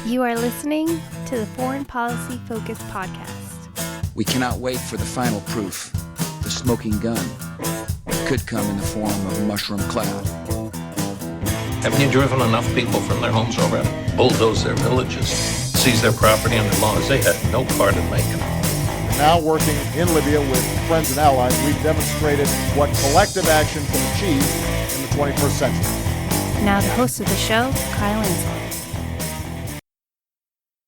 You are listening to the Foreign Policy Focus podcast. We cannot wait for the final proof. The smoking gun could come in the form of a mushroom cloud. Haven't you driven enough people from their homes already? Bulldoze their villages, seize their property under laws they had no part in making. Now working in Libya with friends and allies, we've demonstrated what collective action can achieve in the 21st century. Now the host of the show, Kyle Ansel.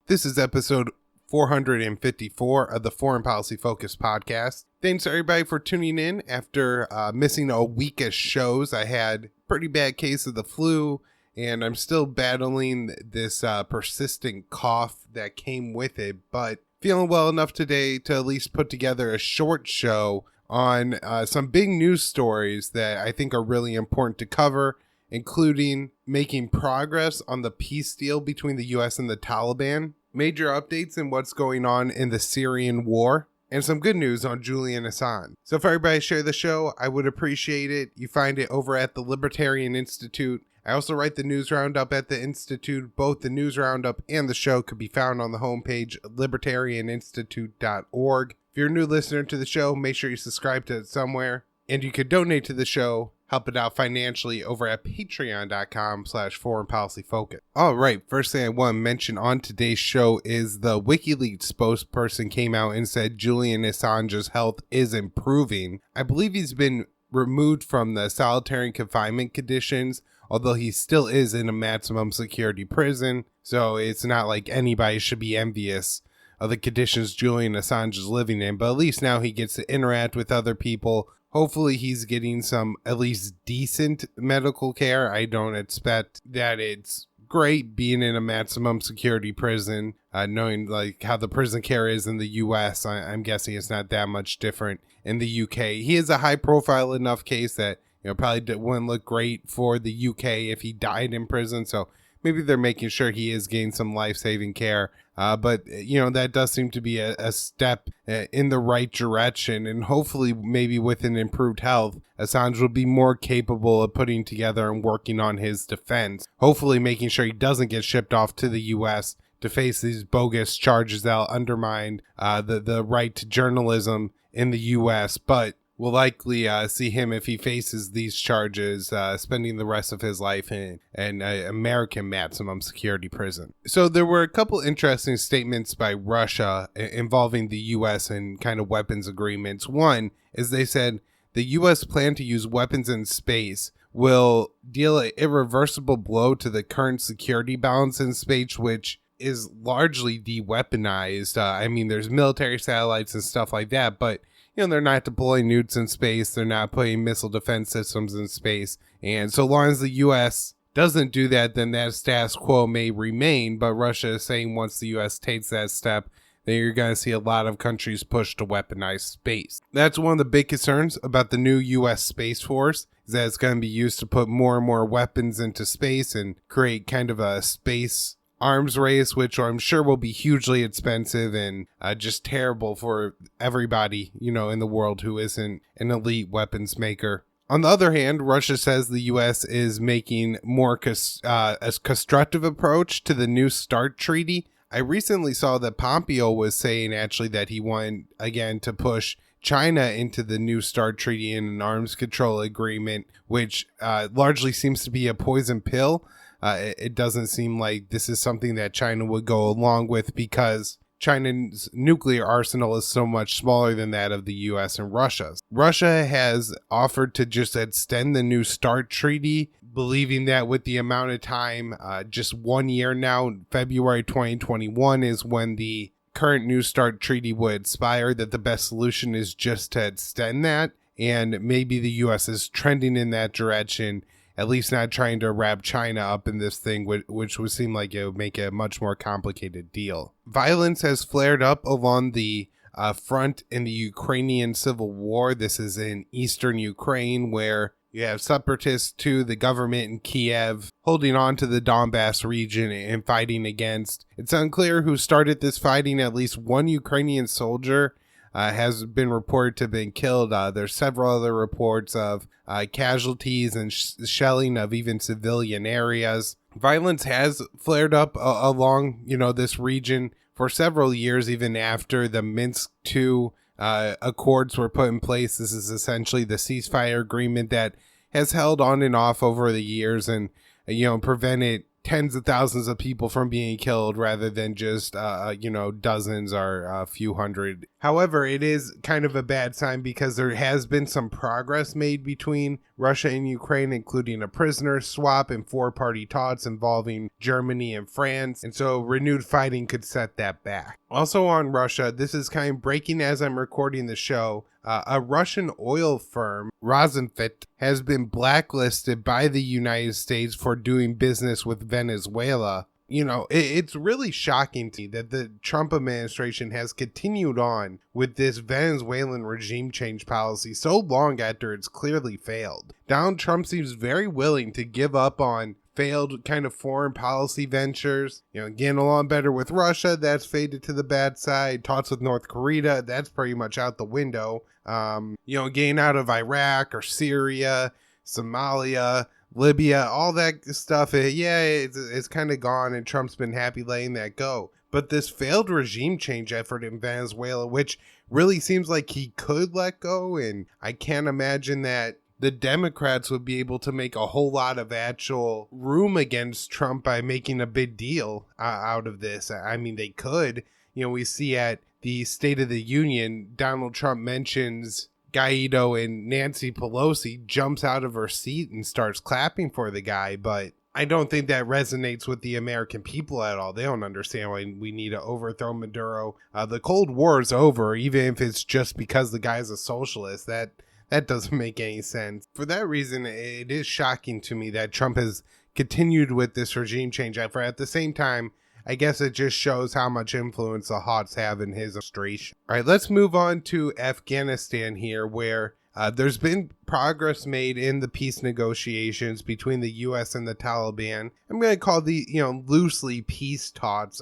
This is episode 454 of the Foreign Policy Focus podcast. Thanks everybody for tuning in after missing a week of shows. I had a pretty bad case of the flu, and I'm still battling this persistent cough that came with it, but feeling well enough today to at least put together a short show on some big news stories that I think are really important to cover, including making progress on the peace deal between the US and the Taliban, major updates in what's going on in the Syrian war, and some good news on Julian Assange. So if everybody share the show, I would appreciate it. You find it over at the Libertarian Institute. I also write the news roundup at the Institute. Both the news roundup and the show could be found on the homepage, libertarianinstitute.org. If you're a new listener to the show, make sure you subscribe to it somewhere. And you could donate to the show, help it out financially over at patreon.com/foreignpolicyfocus. All right, first thing I want to mention on today's show is the WikiLeaks spokesperson came out and said Julian Assange's health is improving. I believe he's been removed from the solitary confinement conditions, although he still is in a maximum security prison. So it's not like anybody should be envious of the conditions Julian Assange is living in, but at least now he gets to interact with other people. Hopefully he's getting some at least decent medical care. I don't expect that it's great being in a maximum security prison, knowing like how the prison care is in the US. I'm guessing it's not that much different in the UK. He is a high profile enough case that, probably wouldn't look great for the UK if he died in prison. So maybe they're making sure he is getting some life-saving care. But that does seem to be a step in the right direction. And hopefully, maybe with an improved health, Assange will be more capable of putting together and working on his defense. Hopefully, making sure he doesn't get shipped off to the U.S. to face these bogus charges that will undermine the right to journalism in the U.S. But we'll likely see him, if he faces these charges, spending the rest of his life in an American maximum security prison. So there were a couple interesting statements by Russia involving the U.S. and kind of weapons agreements. One is they said the U.S. plan to use weapons in space will deal an irreversible blow to the current security balance in space, which is largely de-weaponized. There's military satellites and stuff like that, but they're not deploying nukes in space. They're not putting missile defense systems in space. And so long as the U.S. doesn't do that, then that status quo may remain. But Russia is saying once the U.S. takes that step, then you're going to see a lot of countries push to weaponize space. That's one of the big concerns about the new U.S. Space Force, is that it's going to be used to put more and more weapons into space and create kind of a space arms race, which I'm sure will be hugely expensive and just terrible for everybody, in the world who isn't an elite weapons maker. On the other hand, Russia says the U.S. is making more a constructive approach to the New START treaty. I recently saw that Pompeo was saying actually that he wanted, again, to push China into the New START treaty and an arms control agreement, which largely seems to be a poison pill. It doesn't seem like this is something that China would go along with because China's nuclear arsenal is so much smaller than that of the U.S. and Russia's. Russia has offered to just extend the New START treaty, believing that with the amount of time, just 1 year now, February 2021 is when the current New START treaty would expire, that the best solution is just to extend that. And maybe the U.S. is trending in that direction, at least not trying to wrap China up in this thing, which would seem like it would make a much more complicated deal. Violence has flared up along the front in the Ukrainian civil war. This is in eastern Ukraine, where you have separatists to the government in Kiev holding on to the Donbass region and fighting against. It's unclear who started this fighting. At least one Ukrainian soldier has been reported to have been killed. There's several other reports of casualties and shelling of even civilian areas. Violence has flared up along, this region for several years, even after the Minsk II accords were put in place. This is essentially the ceasefire agreement that has held on and off over the years and, prevented tens of thousands of people from being killed rather than just, dozens or a few hundred. However, it is kind of a bad sign because there has been some progress made between Russia and Ukraine, including a prisoner swap and four-party talks involving Germany and France. And so renewed fighting could set that back. Also on Russia, this is kind of breaking as I'm recording the show. A Russian oil firm, Rosenfit, has been blacklisted by the United States for doing business with Venezuela. It's really shocking to me that the Trump administration has continued on with this Venezuelan regime change policy so long after it's clearly failed. Donald Trump seems very willing to give up on failed kind of foreign policy ventures, getting along better with Russia, that's faded to the bad side. Talks with North Korea, that's pretty much out the window. Getting out of Iraq or Syria, Somalia, Libya, all that stuff, it's kind of gone, and Trump's been happy letting that go. But this failed regime change effort in Venezuela, which really seems like he could let go, and I can't imagine that the Democrats would be able to make a whole lot of actual room against Trump by making a big deal out of this. I mean, they could. We see at the State of the Union, Donald Trump mentions Guaido, and Nancy Pelosi jumps out of her seat and starts clapping for the guy. But I don't think that resonates with the American people at all. They don't understand why we need to overthrow Maduro. The Cold War is over, even if it's just because the guy's a socialist. That doesn't make any sense. For that reason, it is shocking to me that Trump has continued with this regime change effort. At the same time, I guess it just shows how much influence the Hawks have in his administration. All right, let's move on to Afghanistan here, where there's been progress made in the peace negotiations between the US and the Taliban. I'm going to call the, loosely peace talks,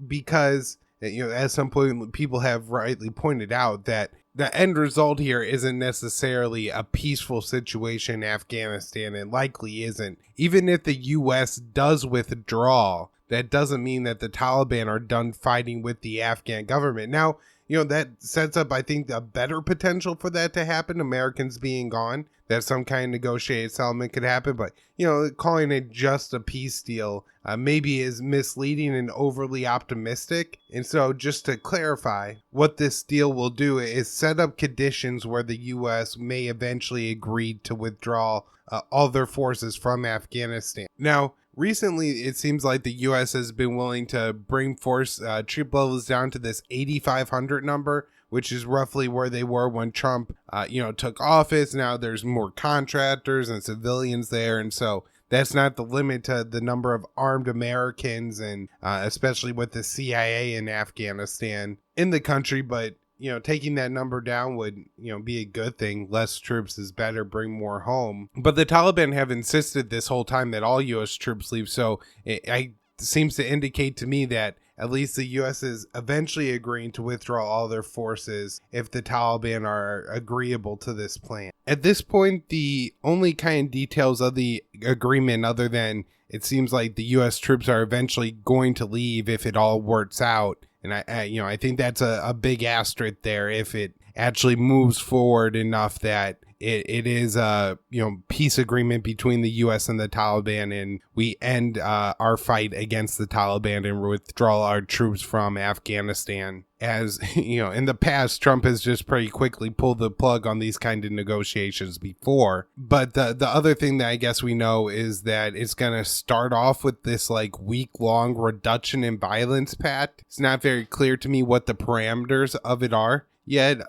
because, at some point people have rightly pointed out that the end result here isn't necessarily a peaceful situation in Afghanistan, and likely isn't. Even if the U.S. does withdraw, that doesn't mean that the Taliban are done fighting with the Afghan government. Now, that sets up, I think, a better potential for that to happen, Americans being gone, that some kind of negotiated settlement could happen. But, calling it just a peace deal maybe is misleading and overly optimistic. And so just to clarify, what this deal will do is set up conditions where the U.S. may eventually agree to withdraw all their forces from Afghanistan. Now, recently, it seems like the U.S. has been willing to bring force troop levels down to this 8,500 number, which is roughly where they were when Trump, took office. Now there's more contractors and civilians there, and so that's not the limit to the number of armed Americans, and especially with the CIA in Afghanistan in the country. But taking that number down would, be a good thing. Less troops is better, bring more home. But the Taliban have insisted this whole time that all U.S. troops leave. So it seems to indicate to me that at least the U.S. is eventually agreeing to withdraw all their forces if the Taliban are agreeable to this plan. At this point, the only kind of details of the agreement, other than it seems like the U.S. troops are eventually going to leave if it all works out. And I think that's a big asterisk there if it actually moves forward enough that it is a peace agreement between the U.S. and the Taliban, and we end our fight against the Taliban and withdraw our troops from Afghanistan. As in the past, Trump has just pretty quickly pulled the plug on these kind of negotiations before. But the other thing that I guess we know is that it's going to start off with this week-long reduction in violence pact. It's not very clear to me what the parameters of it are yet.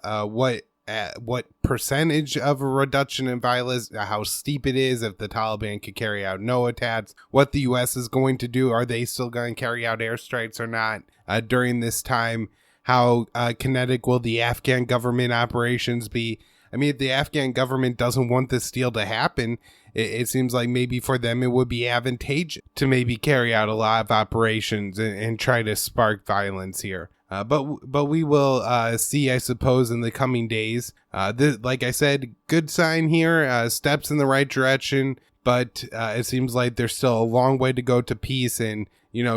What percentage of a reduction in violence, how steep it is, if the Taliban could carry out no attacks, what the U.S. is going to do, are they still going to carry out airstrikes or not during this time, how kinetic will the Afghan government operations be. I mean, if the Afghan government doesn't want this deal to happen, it seems like maybe for them it would be advantageous to maybe carry out a lot of operations and try to spark violence here. But we will see, I suppose, in the coming days. Like I said, good sign here, steps in the right direction. but it seems like there's still a long way to go to peace. And,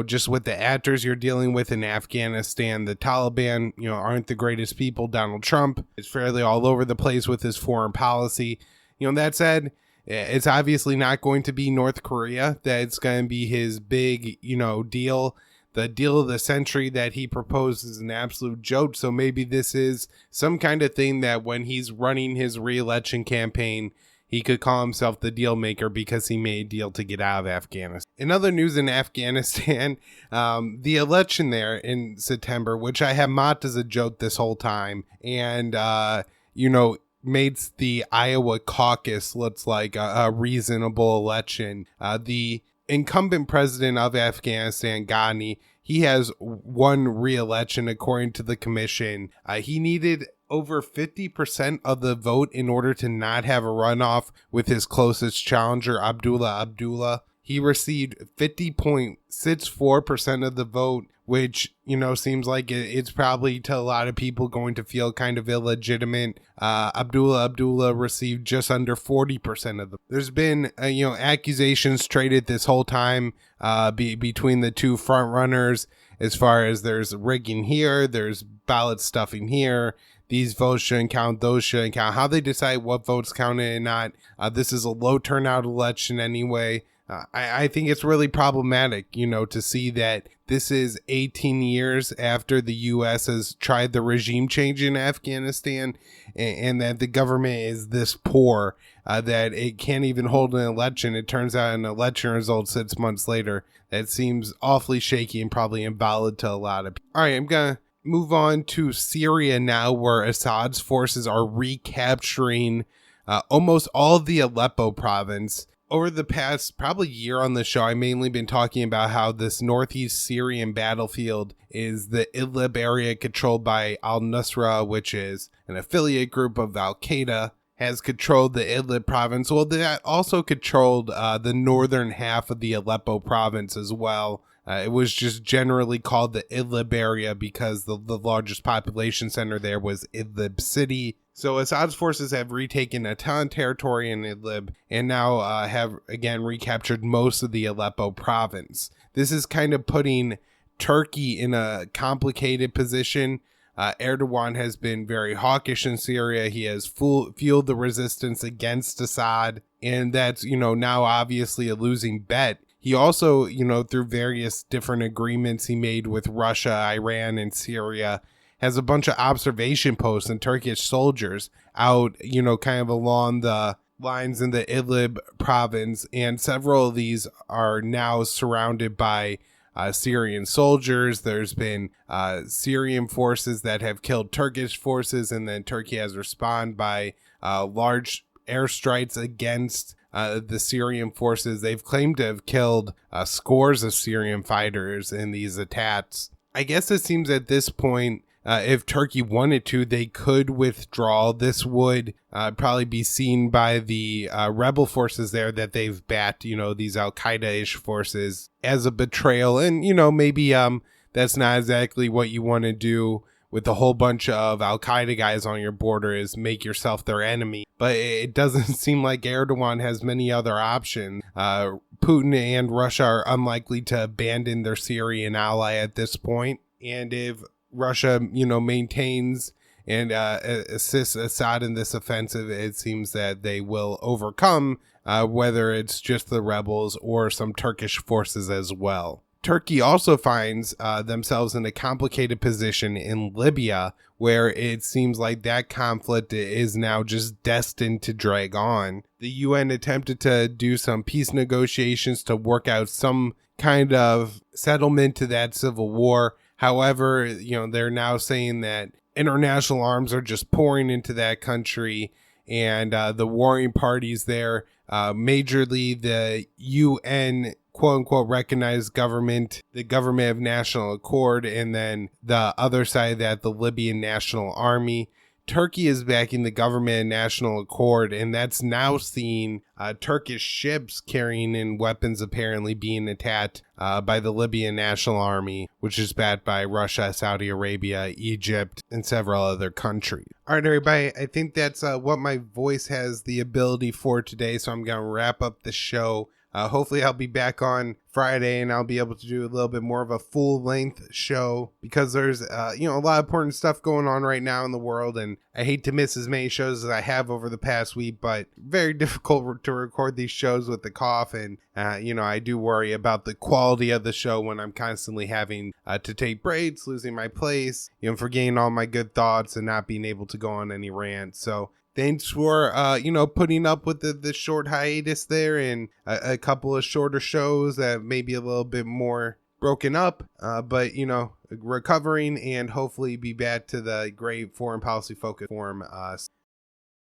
just with the actors you're dealing with in Afghanistan, the Taliban, aren't the greatest people. Donald Trump is fairly all over the place with his foreign policy. That said, it's obviously not going to be North Korea that's going to be his big, deal. The deal of the century that he proposed is an absolute joke. So maybe this is some kind of thing that when he's running his re-election campaign, he could call himself the deal maker because he made a deal to get out of Afghanistan. In other news in Afghanistan, the election there in September, which I have mocked as a joke this whole time, and, made the Iowa caucus looks like a reasonable election. The incumbent president of Afghanistan, Ghani, he has won re-election according to the commission. He needed over 50% of the vote in order to not have a runoff with his closest challenger, Abdullah. He received 50.64% of the vote, which, seems like it's probably to a lot of people going to feel kind of illegitimate. Abdullah received just under 40% of the. There's been, accusations traded this whole time between the two front runners, as far as there's rigging here, there's ballot stuffing here. These votes shouldn't count, those shouldn't count. How they decide what votes counted and not. This is a low turnout election anyway. I think it's really problematic, to see that this is 18 years after the U.S. has tried the regime change in Afghanistan, and that the government is this poor that it can't even hold an election. It turns out an election result 6 months later. That seems awfully shaky and probably invalid to a lot of people. All right, I'm going to move on to Syria now, where Assad's forces are recapturing almost all of the Aleppo province. Over the past probably year on the show, I've mainly been talking about how this northeast Syrian battlefield is the Idlib area controlled by al-Nusra, which is an affiliate group of Al-Qaeda, has controlled the Idlib province. Well, that also controlled the northern half of the Aleppo province as well. It was just generally called the Idlib area because the largest population center there was Idlib city. So Assad's forces have retaken a ton of territory in Idlib and now have again recaptured most of the Aleppo province. This is kind of putting Turkey in a complicated position. Erdogan has been very hawkish in Syria. He has fueled the resistance against Assad, and that's, now obviously a losing bet. He also, through various different agreements he made with Russia, Iran, and Syria, has a bunch of observation posts and Turkish soldiers out, kind of along the lines in the Idlib province. And several of these are now surrounded by Syrian soldiers. There's been Syrian forces that have killed Turkish forces, and then Turkey has responded by large airstrikes against the Syrian forces. They've claimed to have killed scores of Syrian fighters in these attacks. I guess it seems at this point, if Turkey wanted to, they could withdraw. This would probably be seen by the rebel forces there that they've backed, these Al-Qaeda-ish forces as a betrayal. And, maybe that's not exactly what you want to do with a whole bunch of Al-Qaeda guys on your border, is make yourself their enemy. But it doesn't seem like Erdogan has many other options. Putin and Russia are unlikely to abandon their Syrian ally at this point. And if Russia, maintains and assists Assad in this offensive, it seems that they will overcome, whether it's just the rebels or some Turkish forces as well. Turkey also finds themselves in a complicated position in Libya, where it seems like that conflict is now just destined to drag on. The UN attempted to do some peace negotiations to work out some kind of settlement to that civil war. However, they're now saying that international arms are just pouring into that country, and the warring parties there, majorly the UN quote-unquote recognized government, the government of national accord, and then the other side of that, the Libyan National Army, Turkey is backing the government and national accord, and that's now seen Turkish ships carrying in weapons apparently being attacked by the Libyan National Army, which is backed by Russia, Saudi Arabia, Egypt, and several other countries. All right, everybody, I think that's what my voice has the ability for today, so I'm going to wrap up the show. Hopefully I'll be back on Friday and I'll be able to do a little bit more of a full length show because there's, a lot of important stuff going on right now in the world. And I hate to miss as many shows as I have over the past week, but very difficult to record these shows with the cough. And, I do worry about the quality of the show when I'm constantly having to take breaks, losing my place, forgetting all my good thoughts and not being able to go on any rants. So thanks for, putting up with the short hiatus there and a couple of shorter shows that may be a little bit more broken up, but, recovering and hopefully be back to the great foreign policy focus form